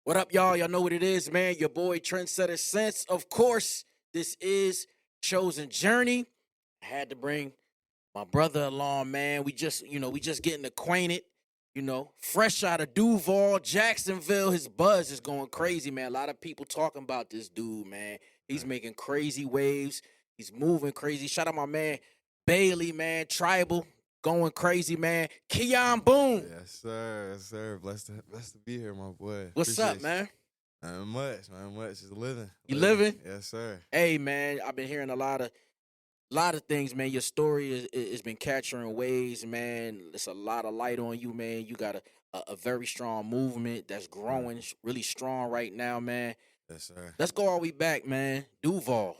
What up, y'all? Y'all know what it is, man. Your boy TrendsetterSense. Of course, this is Chosen Journey. I had to bring my brother along, man. We just getting acquainted. Fresh out of Duval, Jacksonville. His buzz is going crazy, man. A lot of people talking about this dude, man. He's Right. making crazy waves. He's moving crazy. Shout out my man Bailey, man. Tribal going crazy, man. Kijan Boone. Yes, sir. Yes, sir. Blessed to be here, my boy. What's up, Appreciate man? you. Not much, man. Much. Just living. You living? Yes, sir. Hey, man. I've been hearing a lot of things, man. Your story is been capturing waves, man. It's a lot of light on you, man. You got a very strong movement that's growing really strong right now, man. Yes, sir. Let's go all the way back, man. Duval,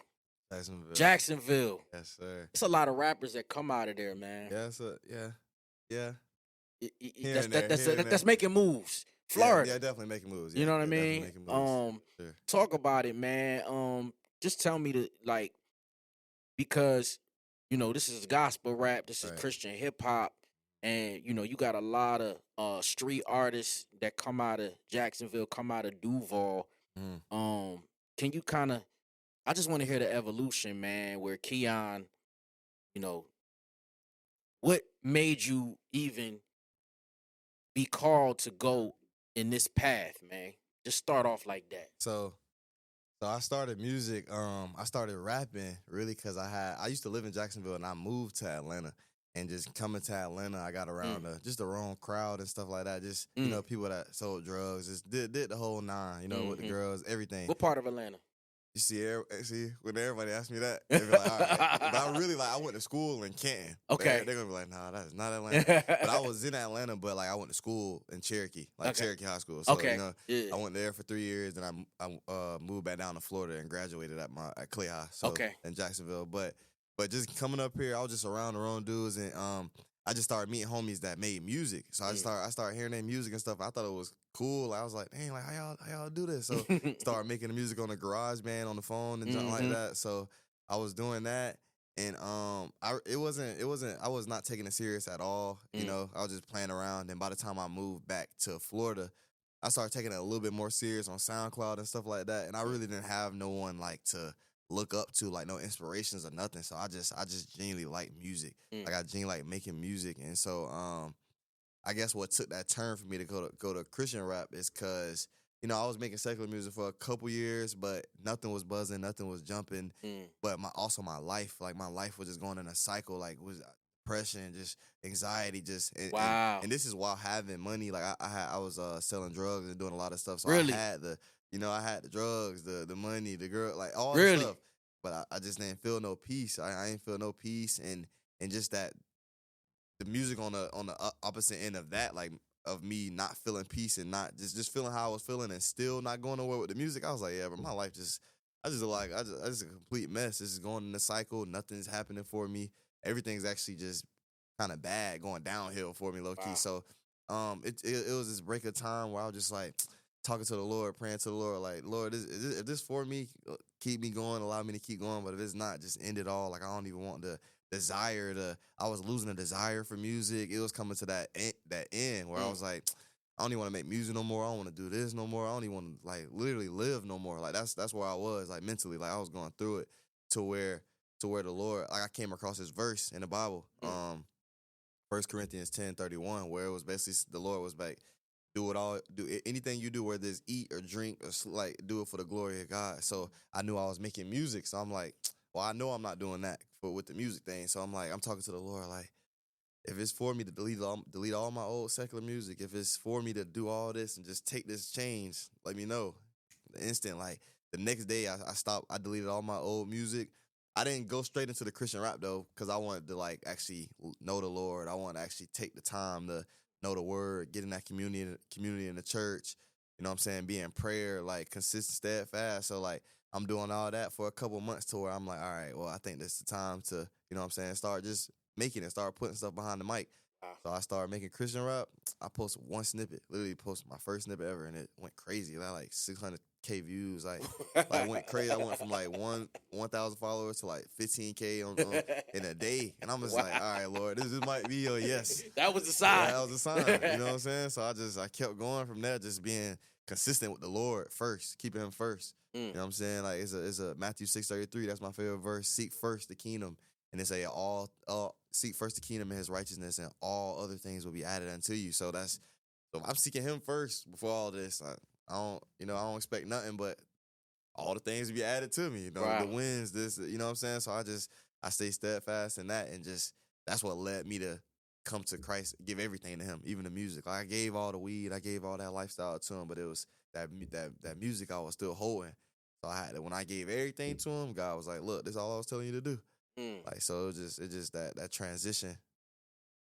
Jacksonville. Jacksonville. Yes, sir. It's a lot of rappers that come out of there, man. Yeah, yeah. Yeah. Here That's and there, here and that's there. making moves. Florida. Yeah, definitely making moves. You know what I definitely mean? making moves. Sure. Talk about it, man. Just tell me because this is gospel rap, this is Right. Christian hip hop, and you got a lot of street artists that come out of Jacksonville, come out of Duval. Mm. Can you I just want to hear the evolution, man, where Kijan, you know, what made you even be called to go in this path, man? Just start off like that. So I started music. I started rapping really because I used to live in Jacksonville and I moved to Atlanta. And just coming to Atlanta, I got around just the wrong crowd and stuff like that. Just people that sold drugs, just did the whole nine. With the girls, everything. What part of Atlanta? You see, when everybody asks me that, they be like, all right. But I went to school in Canton. Okay. They're going to be like, nah, that is not Atlanta. But I was in Atlanta, but, I went to school in Cherokee, Cherokee High School. So, Okay. Yeah. I went there for 3 years, and I moved back down to Florida and graduated at Clay High, in Jacksonville. But just coming up here, I was just around the wrong dudes, and I just started meeting homies that made music. So I started hearing their music and stuff. I thought it was cool. I was like, dang, how y'all do this? So started making the music on the garage band on the phone and something like that. So I was doing that, and I was not taking it serious at all. I was just playing around. And by the time I moved back to Florida, I started taking it a little bit more serious on SoundCloud and stuff like that. And I really didn't have no one to look up to, no inspirations or nothing. So I just genuinely like music. I genuinely like making music. And so I guess what took that turn for me to go to Christian rap is because I was making secular music for a couple years, but nothing was buzzing, nothing was jumping. But my life, my life was just going in a cycle, was depression, just anxiety, Wow. and this is while having money. I was selling drugs and doing a lot of stuff. So Really? I had I had the drugs, the money, the girl, all Really? the stuff. But I just didn't feel no peace. I ain't feel no peace, and just that the music on the opposite end of that, of me not feeling peace and not just feeling how I was feeling and still not going nowhere with the music. I was like, yeah, but my life I just a complete mess. This is going in a cycle. Nothing's happening for me. Everything's actually just kind of bad, going downhill for me, low key. Wow. So, it was this break of time where I was just talking to the Lord, praying to the Lord, Lord, if this for me, keep me going, allow me to keep going. But if it's not, just end it all. I don't even want the desire I was losing a desire for music. It was coming to that end where I was like, I don't even want to make music no more. I don't want to do this no more. I don't even want to literally live no more. That's where I was mentally. I was going through it to where the Lord, I came across this verse in the Bible, 1 Corinthians 10:31, where it was basically the Lord was like, do anything you do, whether it's eat or drink or do it for the glory of God. So I knew I was making music. So I'm like, well, I know I'm not doing that with the music thing. So I'm talking to the Lord, if it's for me to delete all my old secular music, if it's for me to do all this and just take this change, let me know. The instant, the next day I stopped, I deleted all my old music. I didn't go straight into the Christian rap though, because I wanted to actually know the Lord. I wanted to actually take the time to know the word, get in that community in the church. You know what I'm saying? Be in prayer, consistent, steadfast. So I'm doing all that for a couple months to where I'm like, all right, well, I think this is the time to, you know what I'm saying, start just making it, start putting stuff behind the mic. So I started making Christian rap. I posted one snippet, literally posted my first snippet ever, and it went crazy. I had 600K views. Went crazy. I went from 1,000 followers to 15K in a day. And I'm just like, all right, Lord, this might be your yes. That was the sign. Yeah, that was a sign. You know what I'm saying? So I kept going from there, just being consistent with the Lord first, keeping him first. You know what I'm saying? Like it's a Matthew 6:33. That's my favorite verse. Seek first the kingdom, and it say all seek first the kingdom and his righteousness, and all other things will be added unto you. So I'm seeking him first before all this. I don't expect nothing but all the things to be added to me. The Wow. wins, this, you know what I'm saying? So I stay steadfast in that, and just that's what led me to come to Christ, give everything to him, even the music. Like I gave all the weed, I gave all that lifestyle to him, but it was that music I was still holding. So I had to, when I gave everything to him, God was like, "Look, this is all I was telling you to do." Like so, it just that transition.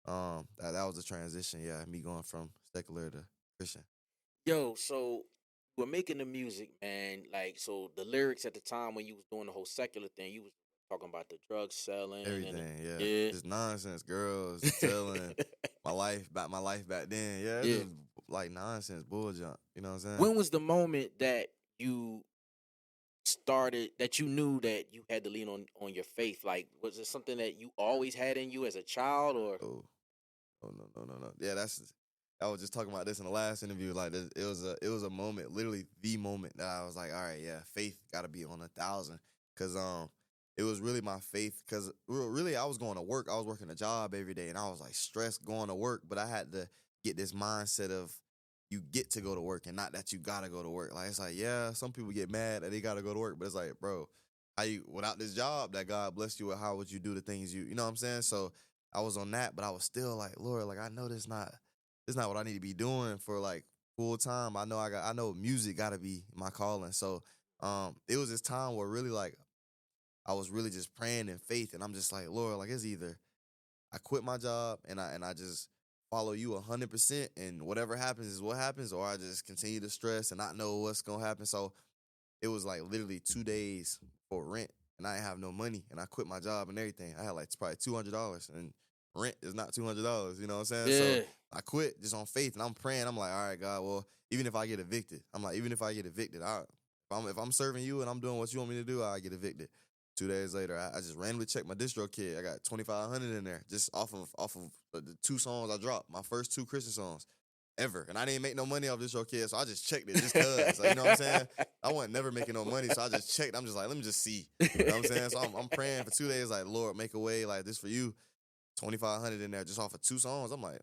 That was the transition. Yeah, me going from secular to Christian. Yo, so we're making the music, man. Like, so the lyrics at the time when you was doing the whole secular thing, you was talking about the drug selling, Everything, yeah. yeah. Just nonsense, girls telling my life back then. Yeah, Yeah. just like nonsense, bull junk. You know what I'm saying? When was the moment that you started, that you knew that you had to lean on your faith? Like, was it something that you always had in you as a child, or? Oh no. Yeah, I was just talking about this in the last interview. Like it was a moment, literally the moment that I was like, all right, yeah, faith got to be on 1,000, because it was really my faith, because really I was going to work, I was working a job every day, and I was like stressed going to work, but I had to get this mindset of you get to go to work and not that you gotta go to work. Like it's like, yeah, some people get mad that they gotta go to work, but it's like, bro, how you without this job that God blessed you with, how would you do the things you know what I'm saying? So I was on that, but I was still like, Lord, like I know this not what I need to be doing for like full time. I know music gotta be my calling. So it was this time where really like I was really just praying in faith, and I'm just like, Lord, like it's either I quit my job and I just follow you 100%, and whatever happens is what happens, or I just continue to stress and not know what's gonna happen. So it was like literally 2 days for rent, and I didn't have no money, and I quit my job and everything. I had like probably $200, and rent is not $200. You know what I'm saying? Yeah. So I quit just on faith, and I'm praying. I'm like, all right, God, well, even if I get evicted, if I'm serving you and I'm doing what you want me to do, I get evicted. 2 days later, I just randomly checked my distro kid. I got 2,500 in there just off of the 2 songs I dropped, my first 2 Christian songs ever, and I didn't make no money off distro kid, so I just checked it just cause, like, you know what I'm saying? I wasn't never making no money, so I just checked. I'm just like, let me just see, you know what I'm saying? So I'm praying for 2 days, like, Lord, make a way, like this for you. 2,500 in there just off of 2 songs. I'm like,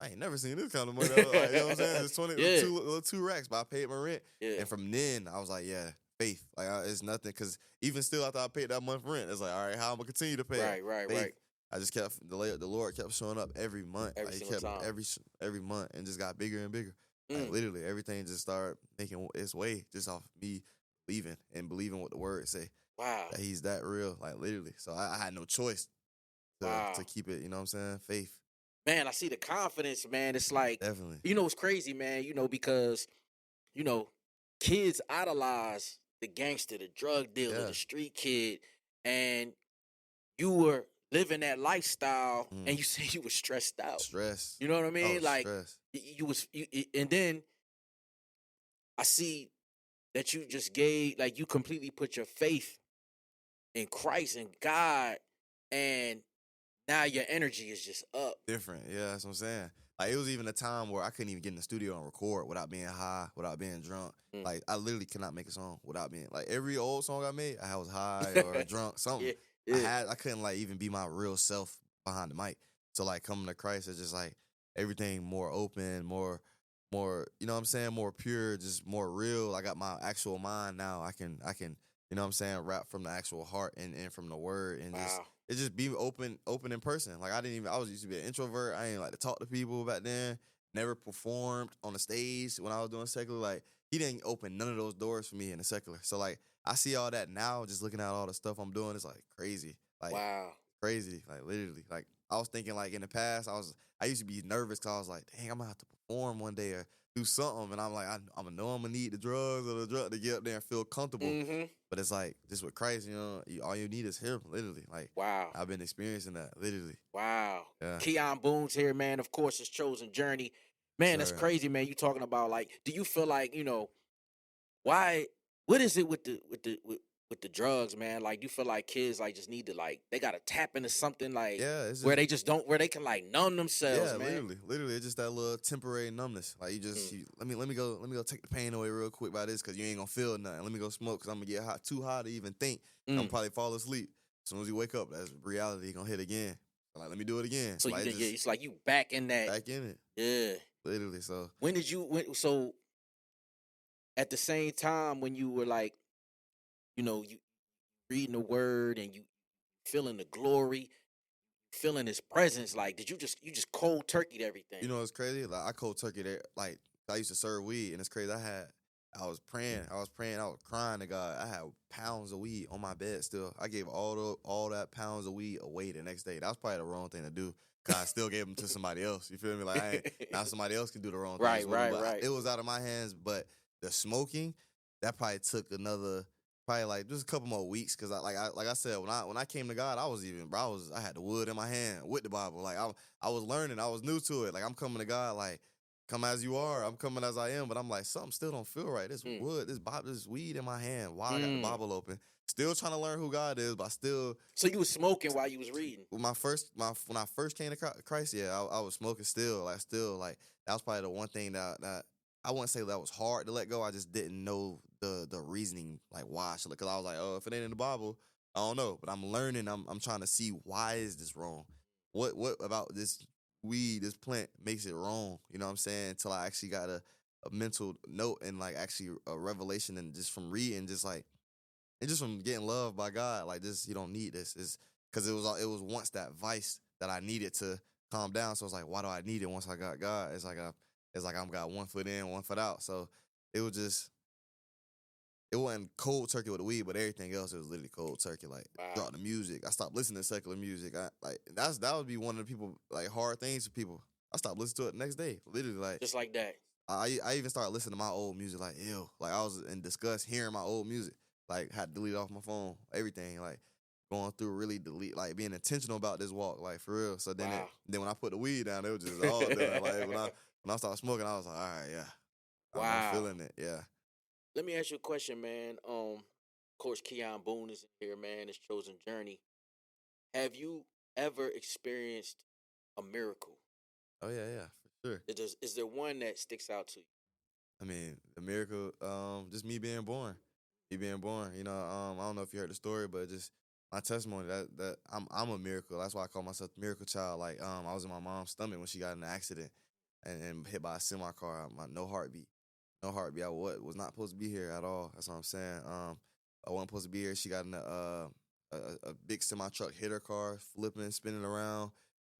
I ain't never seen this kind of money. Like, you know what I'm saying? It's 20, Yeah. 2 racks, but I paid my rent, Yeah. and from then I was like, yeah, faith. Like it's nothing, because even still after I paid that month rent, it's like, all right, how I'm gonna continue to pay it? Right. Faith. I just kept the Lord kept showing up every month, Every like he single kept time. every month, and just got bigger and bigger. Like literally everything just started making its way just off me believing what the word say. Wow. That he's that real, like literally. So I had no choice to keep it. You know what I'm saying? Faith. Man, I see the confidence, man. It's like, Definitely. you know, it's crazy, man. You know, because, you know, kids idolize the gangster, the drug dealer, the street kid, and you were living that lifestyle, and you say you were stressed out. Stress. You know what I mean? Oh, like stress. and then I see that you just gave, like, you completely put your faith in Christ and God, and now your energy is just up. Different. Yeah, that's what I'm saying. Like it was even a time where I couldn't even get in the studio and record without being high, without being drunk. Like I literally cannot make a song without being, like, every old song I made, I was high or drunk, something. Yeah. I couldn't like even be my real self behind the mic. So like coming to Christ is just like everything more open, more, you know what I'm saying, more pure, just more real. I got my actual mind now. I can, you know what I'm saying, rap from the actual heart and from the word, and just be open in person. Like I was used to be an introvert. I didn't like to talk to people back then. Never performed on the stage when I was doing secular. Like he didn't open none of those doors for me in the secular. So like I see all that now, just looking at all the stuff I'm doing. It's like crazy. Like crazy. Like literally. Like I was thinking, like in the past, I used to be nervous because I was like, dang, I'm gonna have to perform one day or do something, and I'm like, I'm gonna know I'm gonna need the drugs or the drug to get up there and feel comfortable. But it's like just with Christ, you know, all you need is Him, literally. Like I've been experiencing that, literally. Wow. Yeah. Kijan Boone's here, man. Of course, it's Chosen Journey, man. That's crazy, man. You talking about, like, do you feel like, you know, why? What is it with with the drugs, man. Like, you feel like kids like just need to like they gotta tap into something like Yeah, it's where just they just don't where they can like numb themselves, yeah, man. literally, it's just that little temporary numbness. Like Mm. let me go take the pain away real quick by this because you ain't gonna feel nothing. Let me go smoke because I'm gonna get hot, too high to even think. I'm gonna Mm. probably fall asleep. As soon as you wake up, that's reality gonna hit again. Like let me do it again. So you Like can get just it's like you back in that. back in it, Yeah. literally. So When did you so at the same time when you were like, you reading the word and you feeling the glory, feeling his presence, like did you just cold turkeyed everything? you know it's crazy. Like I cold turkey there. Like I used to serve weed, and it's crazy. I was praying, I was crying to God. I had pounds of weed on my bed still. I gave all that pounds of weed away the next day. That was probably the wrong thing to do. Cause I still gave them to somebody else. You feel me? Like now somebody else can do the wrong things Right, with them. right, But right. it was out of my hands. But the smoking, that probably took another, probably like just a couple more weeks. Cause like I said, when I came to God, I had the wood in my hand with the Bible. Like I was learning, I was new to it. Like I'm coming to God, like come as you are, I'm coming as I am. But I'm like something still don't feel right. This Mm. wood, this weed in my hand. Why I got the Mm. Bible open? Still trying to learn who God is, but I still So you was smoking while you was reading. when I first came to Christ, yeah, I was smoking still, like that was probably the one thing that I wouldn't say that was hard to let go. I just didn't know the reasoning like why I should, because I was like, oh, if it ain't in the Bible, I don't know. But I'm learning. I'm trying to see why is this wrong. What about this weed, this plant makes it wrong? You know what I'm saying? Until I actually got a mental note and like actually a revelation and just from reading, just like and just from getting loved by God, like this, you don't need this. Is because it was once that vice that I needed to calm down. So it's like, why do I need it once I got God? It's like I'm got one foot in, one foot out. So it was just it wasn't cold turkey with the weed, but everything else it was literally cold turkey. Like Wow. drop the music. I stopped listening to secular music. I like that would be one of the people like hard things for people. I stopped listening to it the next day. Literally like Just like that. I even started listening to my old music, like, ew. Like, I was in disgust hearing my old music. Like, had to delete it off my phone, everything. Like, going through really delete, like, being intentional about this walk, like, for real. So Wow. then when I put the weed down, it was just all done. Like, when I started smoking, I was like, all right, yeah. I'm Wow. feeling it, yeah. Let me ask you a question, man. Of course, Kijan Boone is in here, man. His chosen journey. Have you ever experienced a miracle? Oh, yeah, for sure. Is there one that sticks out to you? I mean, the miracle, just me being born. Me being born. You know, I don't know if you heard the story, but just my testimony that I'm a miracle. That's why I call myself the miracle child. Like, I was in my mom's stomach when she got in an accident and hit by a semi car. My no heartbeat. No heartbeat. I was not supposed to be here at all. That's what I'm saying. I wasn't supposed to be here. She got in a big semi truck, hit her car, flipping, spinning around.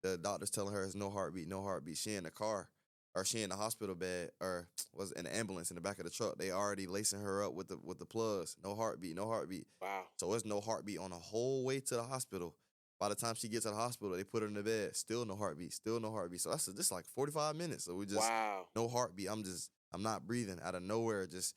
The doctor's telling her it's no heartbeat, no heartbeat. She in the car, or she in the hospital bed, or was in the ambulance in the back of the truck. They already lacing her up with the plugs. No heartbeat, no heartbeat. Wow. So it's no heartbeat on the whole way to the hospital. By the time she gets to the hospital, they put her in the bed. Still no heartbeat. Still no heartbeat. So that's just like 45 minutes. So we just Wow. no heartbeat. I'm not breathing out of nowhere. Just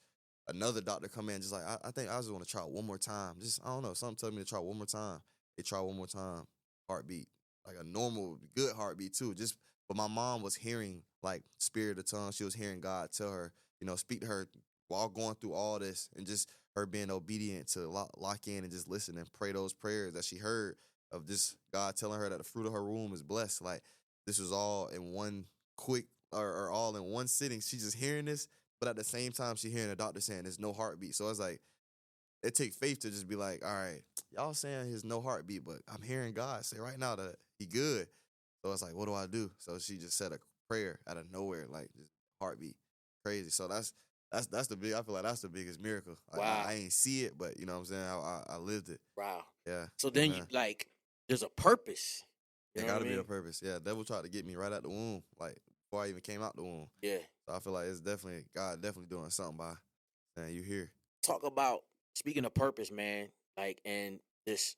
another doctor come in, just like I think I just want to try one more time. Just I don't know. Something tell me to try one more time. They try one more time. Heartbeat, like a normal, good heartbeat too. Just but my mom was hearing like spirit of tongue. She was hearing God tell her, speak to her while going through all this, and just her being obedient to lock in and just listen and pray those prayers that she heard of just God telling her that the fruit of her womb is blessed. Like this was all in one quick or all in one sitting. She just hearing this, but at the same time she hearing the doctor saying there's no heartbeat. So it's like it take faith to just be like, all right, y'all saying his no heartbeat, but I'm hearing God say right now that he good. So it's like, what do I do? So she just said a prayer out of nowhere, like just heartbeat, crazy. So that's the big. I feel like that's the biggest miracle. Wow. I ain't see it, but you know what I'm saying. I lived it. Wow. Yeah. So then you Amen. like there's a purpose. You It know got what I to be a mean? purpose. Yeah. Devil tried to get me right out the womb, like before I even came out the womb. Yeah. So I feel like it's definitely God definitely doing something by saying you here. Talk about speaking of purpose, man. Like and this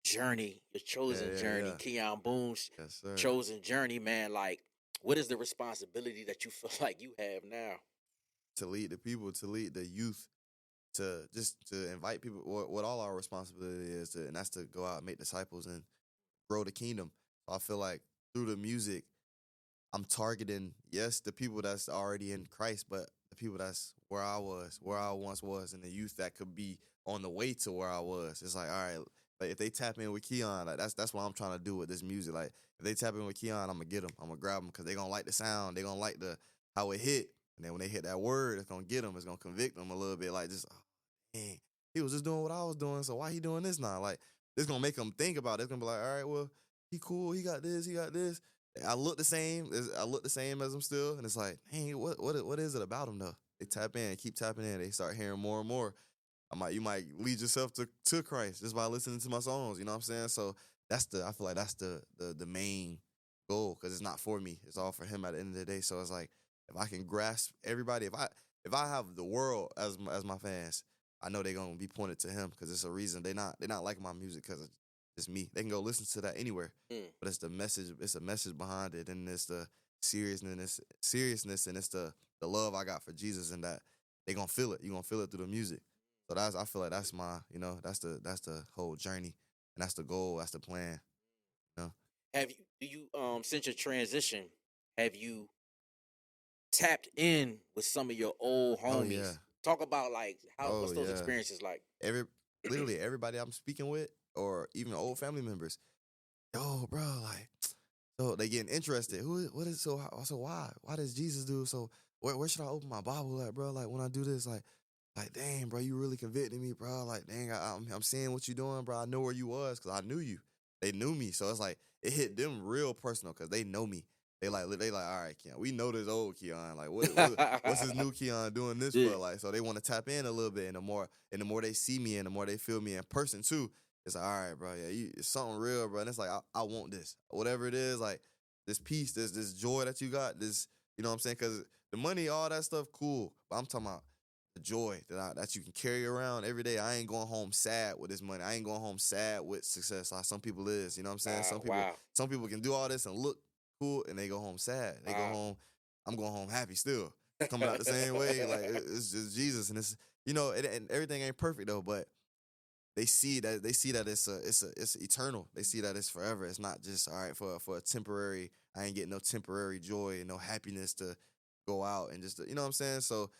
journey, your chosen journey, Yeah. Keon Boone's Yes, sir. chosen journey, man. Like, what is the responsibility that you feel like you have now? To lead the people, to lead the youth, to invite people. What all our responsibility is, and that's to go out and make disciples and grow the kingdom. So I feel like through the music, I'm targeting yes the people that's already in Christ, but the people that's where I once was, and the youth that could be on the way to where I was. It's like, all right, like if they tap in with Kijan, like that's what I'm trying to do with this music. Like if they tap in with Kijan, I'm gonna get them. I'm gonna grab them because they gonna like the sound. They gonna like the how it hit. And then when they hit that word, it's gonna get them. It's gonna convict them a little bit. Like just, oh, dang, he was just doing what I was doing. So why he doing this now? Like it's gonna make them think about it. It's gonna be like, all right, well, he cool. He got this. He got this. I look the same. I look the same as him still. And it's like, hey, what is it about him though? They tap in, keep tapping in. They start hearing more and more. You might lead yourself to Christ just by listening to my songs. You know what I'm saying? So I feel like that's the main goal because it's not for me. It's all for him at the end of the day. So it's like if I can grasp everybody, if I have the world as my fans, I know they're gonna be pointed to him because it's a reason they're not liking my music because it's me. They can go listen to that anywhere, but it's the message. It's a message behind it, and it's the seriousness, and it's the love I got for Jesus, and that they gonna feel it. You gonna feel it through the music. So I feel like that's my, that's the whole journey, and that's the goal, that's the plan. You know? Since your transition, have you tapped in with some of your old Oh homies? yeah. Talk about like what's Oh those yeah. experiences like? Literally everybody I'm speaking with, or even old family members, yo, bro, like, so they getting interested. What is so why does Jesus do so? Where should I open my Bible at, bro? Like when I do this, like dang, bro, you really convicted me, bro. Like dang, I'm seeing what you doing, bro. I know where you was because I knew you. They knew me, so it's like it hit them real personal because they know me. They like, all right, Keon, we know this old Keon. Like what's this new Keon doing this Yeah. for? Like so they want to tap in a little bit, and the more they see me and the more they feel me in person too. It's like, all right, bro, yeah, it's something real, bro. And it's like, I want this. Whatever it is, like, this peace, this joy that you got, this, you know what I'm saying? Because the money, all that stuff, cool. But I'm talking about the joy that you can carry around every day. I ain't going home sad with this money. I ain't going home sad with success like some people is. You know what I'm saying? Some people can do all this and look cool, and they go home sad. They go home, I'm going home happy still. It's coming out the same way. Like, it's just Jesus. And it's, and everything ain't perfect, though, but they see that it's eternal. They see that it's forever. It's not just all right for a temporary. I ain't getting no temporary joy and no happiness to go out and just you know what I'm saying. So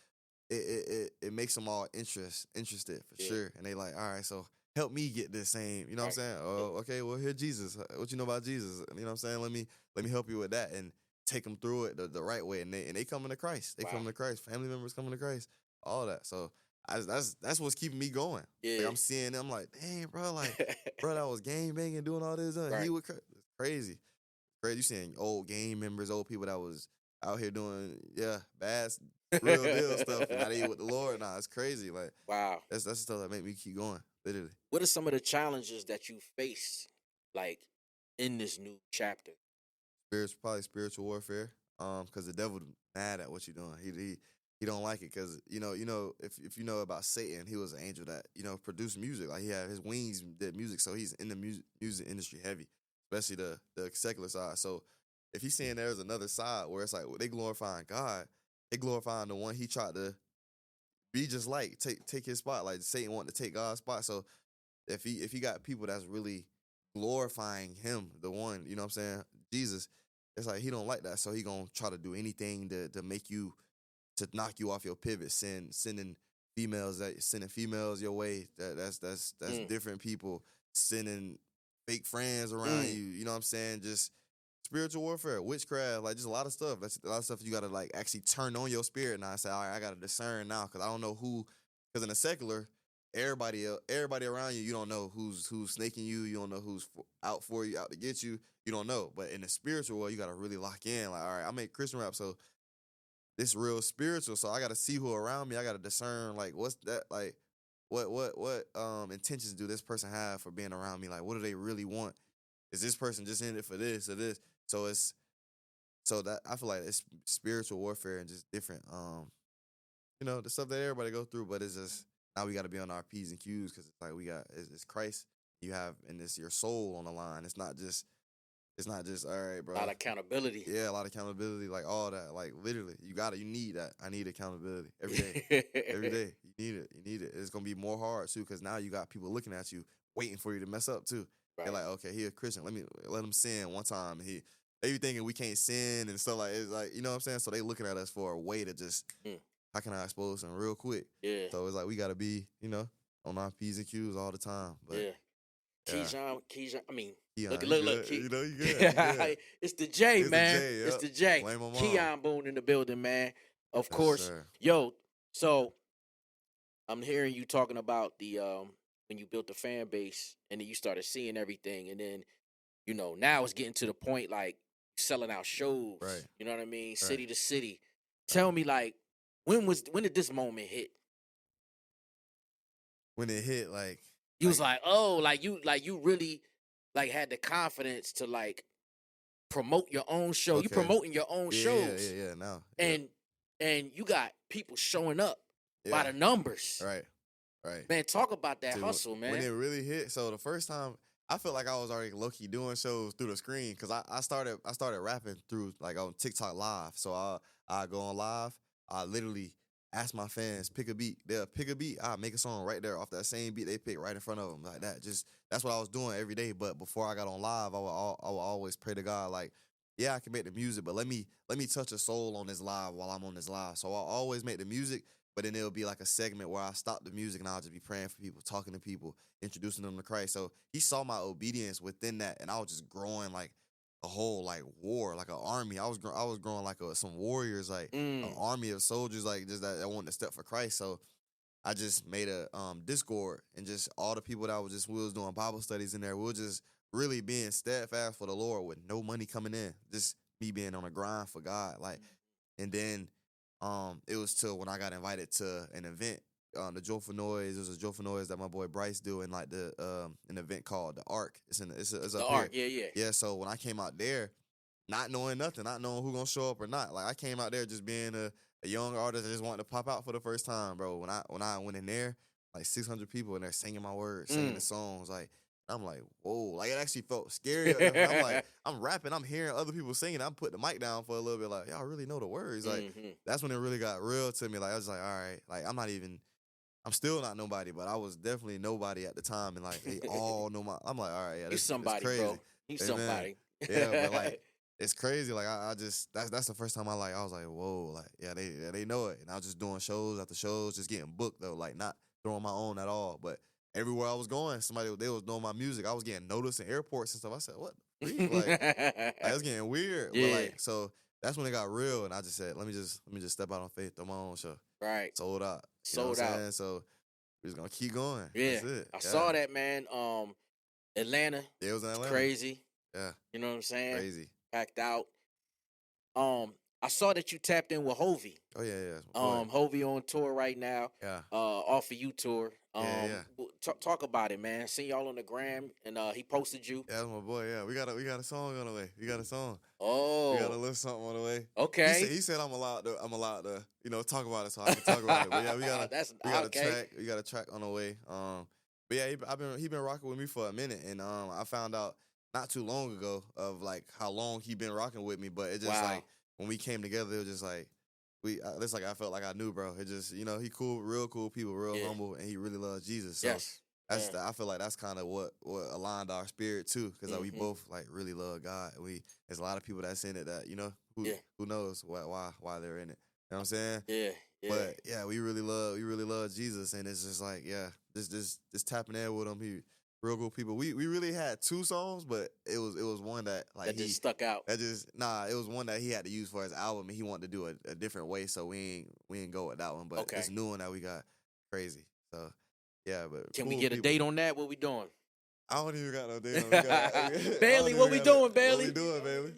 it makes them all interested for sure. And they like, all right, so help me get this same. You know what I'm saying? Oh, okay. Well, here Jesus. What you know about Jesus? You know what I'm saying? Let me help you with that and take them through it the right way. And they coming to Christ. They coming to Christ. Family members coming to Christ. All that. So. That's what's keeping me going. Yeah. Like I'm seeing them like, dang, bro, bro, that was game banging, doing all this. Right. He was crazy. You seeing old game members, old people that was out here doing, bad, real deal stuff. And now they with the Lord. Nah, it's crazy. Like, wow. That's the stuff that make me keep going, literally. What are some of the challenges that you face, like, in this new chapter? Probably spiritual warfare. Because the devil mad at what you're doing. He don't like it because if you know about Satan, he was an angel that produced music. Like he had his wings did music, so he's in the music industry heavy, especially the secular side. So if he's saying there's another side where it's like they glorifying God, they glorifying the one he tried to be just like take his spot. Like Satan wanted to take God's spot. So if he got people that's really glorifying him, the one, you know what I'm saying, Jesus, it's like he don't like that. So he gonna try to do anything to make you. To knock you off your pivot, sending females your way. That's different people sending fake friends around you. You know what I'm saying? Just spiritual warfare, witchcraft, like just a lot of stuff. That's a lot of stuff you gotta like actually turn on your spirit now. I say, all right, I gotta discern now because I don't know who. Because in the secular, everybody around you, you don't know who's snaking you. You don't know who's out for you, out to get you. You don't know. But in the spiritual world, you gotta really lock in. Like, all right, I make Christian rap, so. This real spiritual, so I gotta see who around me. I gotta discern like what's that like, what intentions do this person have for being around me? Like, what do they really want? Is this person just in it for this or this? So that I feel like it's spiritual warfare and just different the stuff that everybody go through. But it's just now we got to be on our P's and Q's because it's like it's Christ you have and it's your soul on the line. It's not just all right, bro. A lot of accountability. Yeah, a lot of accountability, like all that. Like literally, you need that. I need accountability every day. Every day. You need it. It's gonna be more hard too, because now you got people looking at you, waiting for you to mess up too. Right. They're like, okay, he a Christian. Let him sin one time. They be thinking we can't sin and stuff like it's like, you know what I'm saying? So they looking at us for a way to just how can I expose him real quick? Yeah. So it's like we gotta be, on our P's and Q's all the time. But Yeah. yeah, Kijan. I mean, Keon, look, you look, look. good? You good? You good? It's the J, It's the man. J. It's Yep. the J. Blame my mom. Kijan Boone in the building, man. Of Yes, course. sir. Yo, so I'm hearing you talking about the when you built the fan base and then you started seeing everything, and then now it's getting to the point like selling out shows. Right. You know what I mean? Right. City to city. Tell me, like, when did this moment hit? When it hit, like You was like, oh, you really like had the confidence to like promote your own show. You Okay. promoting your own shows. Yeah. Now, and you got people showing up by yeah. the numbers. Right. Man, talk about that See, hustle, man. When it really hit, so the first time I felt like I was already low key doing shows through the screen because I started rapping through like on TikTok live. So I go on live. I literally ask my fans pick a beat. They'll pick a beat. I make a song right there off that same beat they pick right in front of them like that. Just that's what I was doing every day. But before I got on live, I would always pray to God like, yeah, I can make the music, but let me touch a soul on this live while I'm on this live. So I'll always make the music. But then it'll be like a segment where I stop the music and I'll just be praying for people, talking to people, introducing them to Christ. So he saw my obedience within that, and I was just growing like a whole like war, like an army. I was growing like some warriors, like an army of soldiers, like just that wanted to step for Christ. So I just made a Discord, and just all the people that we was doing Bible studies in there. We were just really being steadfast for the Lord with no money coming in, just me being on a grind for God, like, and then. It was till when I got invited to an event, the Joyful Noise. It was a Joyful Noise that my boy Bryce do in like an event called the Ark. It's The up Ark, here. yeah. So when I came out there, not knowing nothing, not knowing who gonna show up or not, like I came out there just being a young artist that just wanted to pop out for the first time, bro. When I went in there, like 600 people in there singing my words, singing the songs, like. I'm like, whoa, like it actually felt scary. I'm like, I'm rapping, I'm hearing other people singing. I'm putting the mic down for a little bit, like, y'all really know the words. Like, that's when it really got real to me. Like, I was like, all right, like, I'm still not nobody, but I was definitely nobody at the time. And like, they all know I'm like, all right, yeah, You somebody, crazy. bro. You somebody. Yeah, but like, it's crazy. Like, I just, that's the first time I was like, whoa, like, yeah, they know it. And I was just doing shows after shows, just getting booked though, like, not throwing my own at all, but everywhere I was going, they was knowing my music. I was getting noticed in airports and stuff. I said, what? Like it was getting weird. Yeah. But like, so that's when it got real. And I just said, let me just step out on faith, throw my own show. Right. Sold out. Sold out. So we're just gonna keep going. Yeah. That's it. I saw that, man. Atlanta. Yeah, it was in Atlanta. Crazy. Yeah. You know what I'm saying? Crazy. Packed out. I saw that you tapped in with Hovey. Oh yeah. Hovey on tour right now. Yeah. Off of you tour. Yeah. Talk about it, man. Seen y'all on the gram, and he posted you. Yeah, that's my boy. Yeah, we got a song on the way. We got a song. Oh, we got a little something on the way. Okay. He said I'm allowed to talk about it, so I can talk about it. But yeah, we got a track. We got a track on the way. But yeah, he been rocking with me for a minute, and I found out not too long ago of like how long he been rocking with me. But it just like when we came together, it was just like. It's like I felt like I knew, bro. It just, he cool, real cool people, real humble, and he really loves Jesus. So I feel like that's kind of what aligned our spirit too, because we both like really love God. There's a lot of people that's in it that who knows why they're in it. You know what I'm saying? Yeah. But yeah, we really love Jesus, and it's just like just tapping in with him. He real cool people. We really had two songs, but it was one that like that just stuck out. It was one that he had to use for his album, and he wanted to do it a different way, so we ain't go with that one. But this new one that we got, crazy. So yeah, but can we get a date on that? What we doing? I don't even got no date on that. Bailey, what we doing, Bailey? What we doing, Bailey?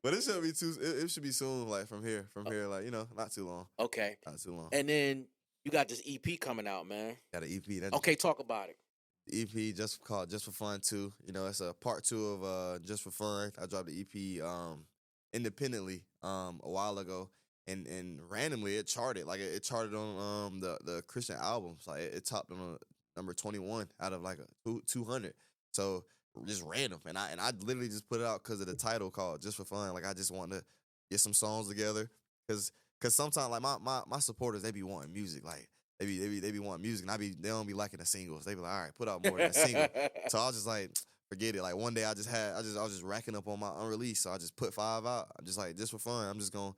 But it should be it should be soon, like from here, like not too long. Okay, not too long. And then you got this EP coming out, man. Got an EP. Okay, talk about it. The EP just called Just for Fun 2. It's a part 2 of Just for Fun. I dropped the EP independently a while ago, and randomly it charted. Like it charted on the Christian albums. Like it topped on number 21 out of like 200. So just random, and I literally just put it out because of the title called Just for Fun. Like I just wanted to get some songs together because sometimes like my supporters, they be wanting music like. They be wanting music, and they don't be liking the singles. They be like, all right, put out more than a single. So I was just like, forget it. Like one day I was just racking up on my unreleased, so I just put 5 out. I'm just like, just for fun, I'm just gonna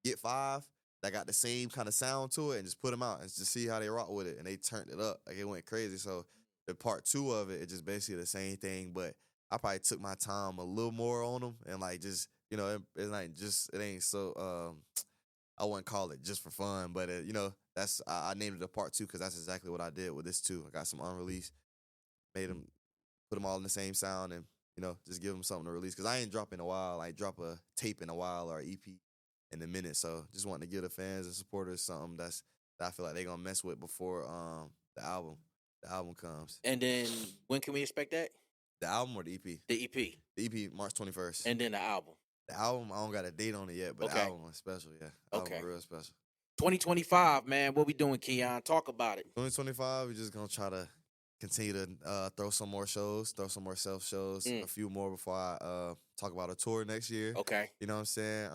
get 5, that got the same kind of sound to it and just put them out and just see how they rock with it. And they turned it up. Like, it went crazy. So the part 2 of it, it's just basically the same thing, but I probably took my time a little more on them and like just, you know, it's like just, it ain't so, I wouldn't call it just for fun, but you know, that's, I named it a part 2 because that's exactly what I did with this too. I got some unreleased, made them, put them all in the same sound and, you know, just give them something to release. Because I ain't dropped in a while. I ain't drop a tape in a while or EP in a minute. So just wanting to give the fans and supporters something that I feel like they're gonna mess with before the album comes. And then when can we expect that? The album or the EP? The EP. The EP March 21st. And then the album. The album, I don't got a date on it yet, but the album is special, yeah. Okay. Album real special. 2025, man. What we doing, Kijan? Talk about it. 2025, we're just gonna try to continue to throw some more shows, throw some more self shows, a few more before I talk about a tour next year. Okay. You know what I'm saying?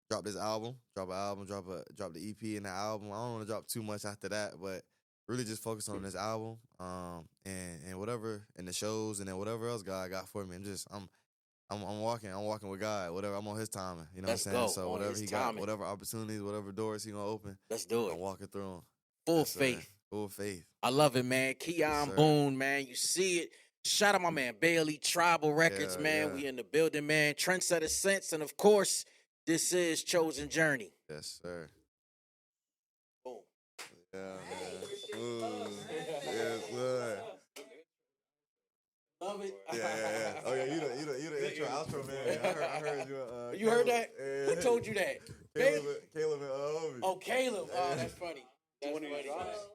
Drop this album, drop the EP and the album. I don't want to drop too much after that, but really just focus on this album, and whatever, and the shows, and then whatever else God got for me. I'm walking with God. Whatever, I'm on His timing. You know what I'm saying? So whatever He got, whatever opportunities, whatever doors He gonna open, let's do it. I'm walking through them. Full faith. Full faith. I love it, man. Kijan Boone, man. You see it. Shout out my man Bailey, Tribal Records, man. Yeah. We in the building, man. TrendsetterSense, and of course, this is Chosen Journey. Yes, sir. Boom. Yeah, man. Ooh. Yes, sir. Love it. Yeah. Oh yeah, you the intro outro man. I heard you. You heard that? Who told you that? Caleb and Obi. Oh, Caleb. Oh, that's funny. That's funny.